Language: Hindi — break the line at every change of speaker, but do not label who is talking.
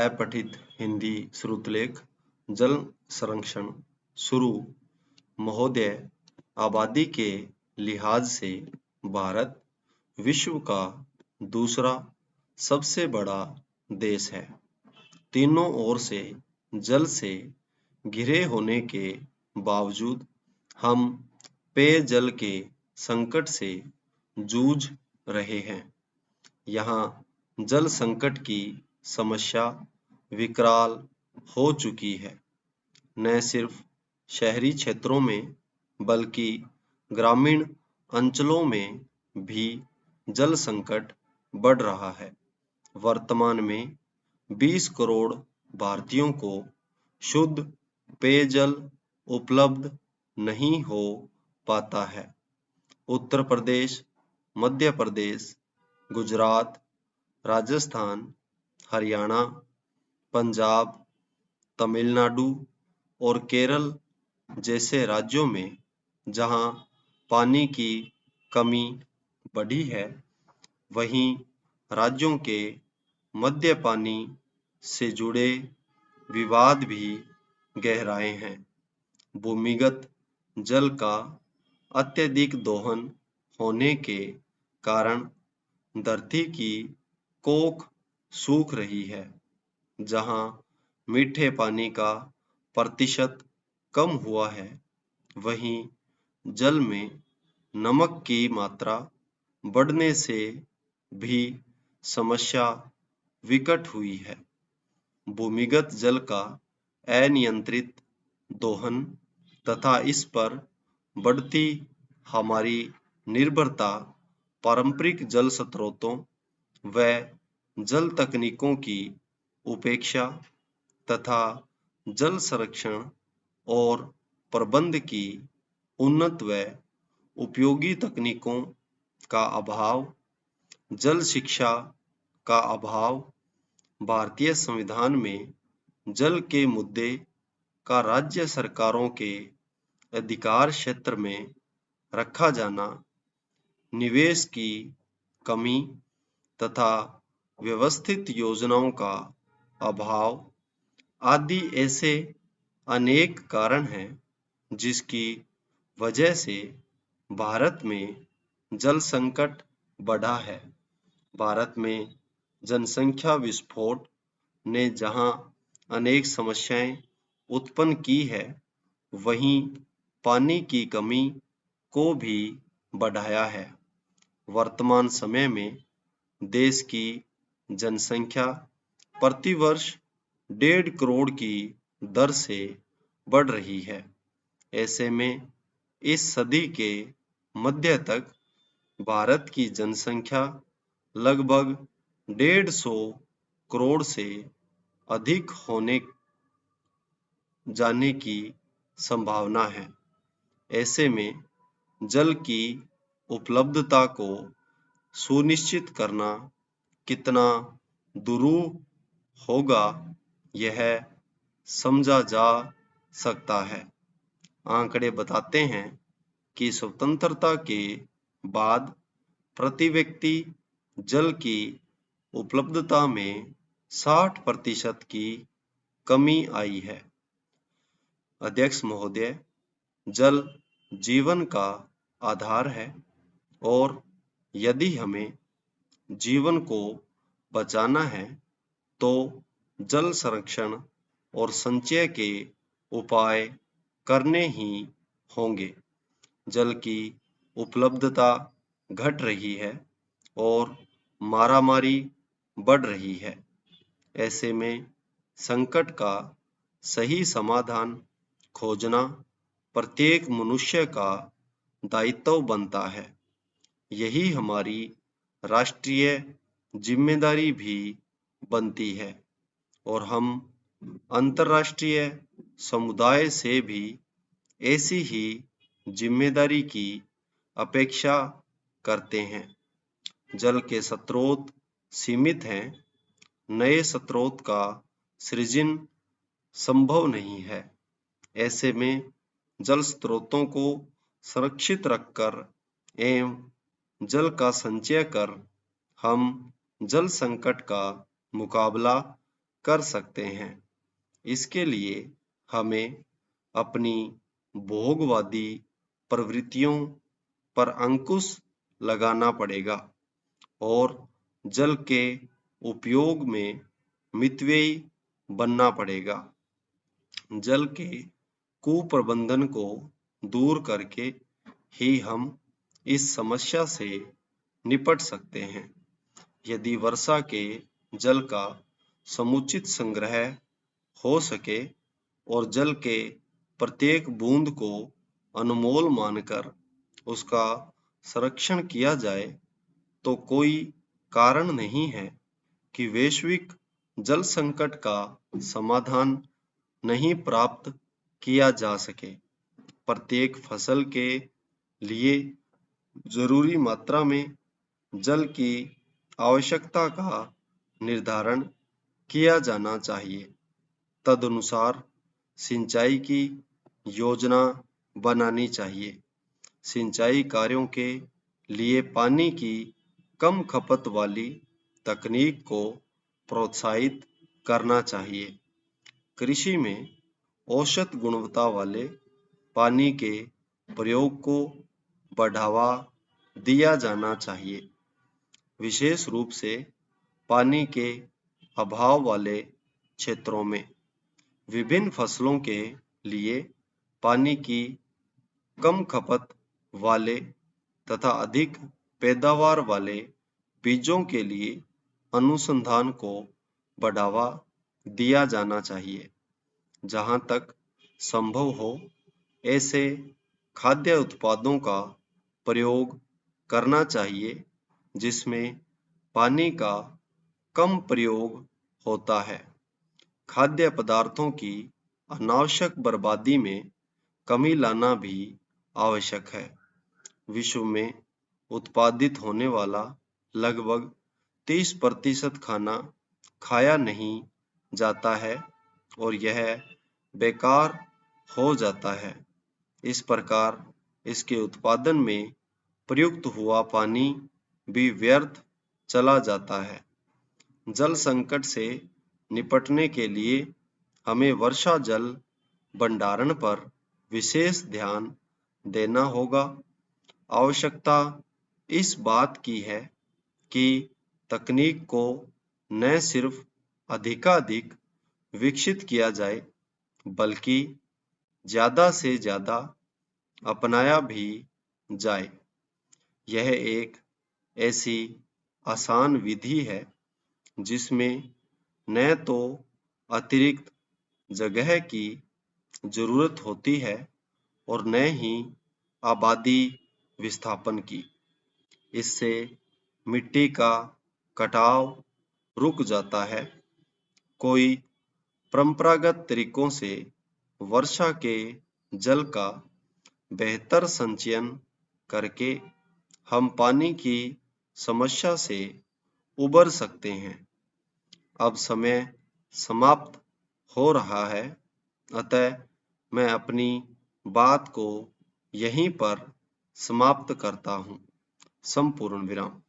अपठित हिंदी श्रुतलेख। जल संरक्षण शुरू। महोदय, आबादी के लिहाज से भारत विश्व का दूसरा सबसे बड़ा देश है। तीनों ओर से जल से घिरे होने के बावजूद हम पेयजल के संकट से जूझ रहे हैं। यहाँ जल संकट की समस्या विकराल हो चुकी है। न सिर्फ शहरी क्षेत्रों में बल्कि ग्रामीण अंचलों में भी जल संकट बढ़ रहा है। वर्तमान में 20 करोड़ भारतीयों को शुद्ध पेयजल उपलब्ध नहीं हो पाता है। उत्तर प्रदेश, मध्य प्रदेश, गुजरात, राजस्थान, हरियाणा, पंजाब, तमिलनाडु और केरल जैसे राज्यों में जहां पानी की कमी बढ़ी है, वहीं राज्यों के मध्य पानी से जुड़े विवाद भी गहराए हैं। भूमिगत जल का अत्यधिक दोहन होने के कारण धरती की कोख सूख रही है। जहां मीठे पानी का प्रतिशत कम हुआ है, वहीं जल में नमक की मात्रा बढ़ने से भी समस्या विकट हुई है। भूमिगत जल का अनियंत्रित दोहन तथा इस पर बढ़ती हमारी निर्भरता पारंपरिक जल स्रोतों व जल तकनीकों की उपेक्षा तथा जल संरक्षण और प्रबंध की उन्नत व उपयोगी तकनीकों का अभाव, जल शिक्षा का अभाव, भारतीय संविधान में जल के मुद्दे का राज्य सरकारों के अधिकार क्षेत्र में रखा जाना, निवेश की कमी तथा व्यवस्थित योजनाओं का अभाव आदि ऐसे अनेक कारण हैं जिसकी वजह से भारत में जल संकट बढ़ा है। भारत में जनसंख्या विस्फोट ने जहां अनेक समस्याएं उत्पन्न की है, वहीं पानी की कमी को भी बढ़ाया है। वर्तमान समय में देश की जनसंख्या प्रतिवर्ष 1.5 करोड़ की दर से बढ़ रही है। ऐसे में इस सदी के मध्य तक भारत की जनसंख्या लगभग 150 करोड़ से अधिक होने जाने की संभावना है। ऐसे में जल की उपलब्धता को सुनिश्चित करना कितना दुरूह होगा, यह समझा जा सकता है। आंकड़े बताते हैं कि स्वतंत्रता के बाद प्रति व्यक्ति जल की उपलब्धता में 60% की कमी आई है। अध्यक्ष महोदय, जल जीवन का आधार है और यदि हमें जीवन को बचाना है तो जल संरक्षण और संचय के उपाय करने ही होंगे। जल की उपलब्धता घट रही है और मारामारी बढ़ रही है। ऐसे में संकट का सही समाधान खोजना प्रत्येक मनुष्य का दायित्व बनता है। यही हमारी राष्ट्रीय जिम्मेदारी भी बनती है और हम अंतर्राष्ट्रीय समुदाय से भी ऐसी ही जिम्मेदारी की अपेक्षा करते हैं। जल के स्रोत सीमित हैं, नए स्रोत का सृजन संभव नहीं है। ऐसे में जल स्रोतों को सुरक्षित रखकर एवं जल का संचय कर हम जल संकट का मुकाबला कर सकते हैं। इसके लिए हमें अपनी भोगवादी प्रवृत्तियों पर अंकुश लगाना पड़ेगा और जल के उपयोग में मितव्ययी बनना पड़ेगा। जल के कुप्रबंधन को दूर करके ही हम इस समस्या से निपट सकते हैं। यदि वर्षा के जल का समुचित संग्रह हो सके और जल के प्रत्येक बूंद को अनमोल मानकर उसका संरक्षण किया जाए, तो कोई कारण नहीं है कि वैश्विक जल संकट का समाधान नहीं प्राप्त किया जा सके। प्रत्येक फसल के लिए जरूरी मात्रा में जल की आवश्यकता का निर्धारण किया जाना चाहिए। तदनुसार सिंचाई की योजना बनानी चाहिए। सिंचाई कार्यों के लिए पानी की कम खपत वाली तकनीक को प्रोत्साहित करना चाहिए। कृषि में औसत गुणवत्ता वाले पानी के प्रयोग को बढ़ावा दिया जाना चाहिए। विशेष रूप से पानी के अभाव वाले क्षेत्रों में विभिन्न फसलों के लिए पानी की कम खपत वाले तथा अधिक पैदावार वाले बीजों के लिए अनुसंधान को बढ़ावा दिया जाना चाहिए। जहाँ तक संभव हो, ऐसे खाद्य उत्पादों का प्रयोग करना चाहिए जिसमें पानी का कम प्रयोग होता है। खाद्य पदार्थों की अनावश्यक बर्बादी में कमी लाना भी आवश्यक है। विश्व में उत्पादित होने वाला लगभग 30% खाना खाया नहीं जाता है और यह बेकार हो जाता है। इस प्रकार इसके उत्पादन में प्रयुक्त हुआ पानी भी व्यर्थ चला जाता है। जल संकट से निपटने के लिए हमें वर्षा जल भंडारण पर विशेष ध्यान देना होगा। आवश्यकता इस बात की है कि तकनीक को न सिर्फ अधिकाधिक विकसित किया जाए, बल्कि ज़्यादा से ज़्यादा अपनाया भी जाए। यह एक ऐसी आसान विधि है जिसमें न तो अतिरिक्त जगह की जरूरत होती है और न ही आबादी विस्थापन की। इससे मिट्टी का कटाव रुक जाता है। कोई परंपरागत तरीकों से वर्षा के जल का बेहतर संचयन करके हम पानी की समस्या से उबर सकते हैं। अब समय समाप्त हो रहा है, अतः मैं अपनी बात को यहीं पर समाप्त करता हूँ। संपूर्ण विराम।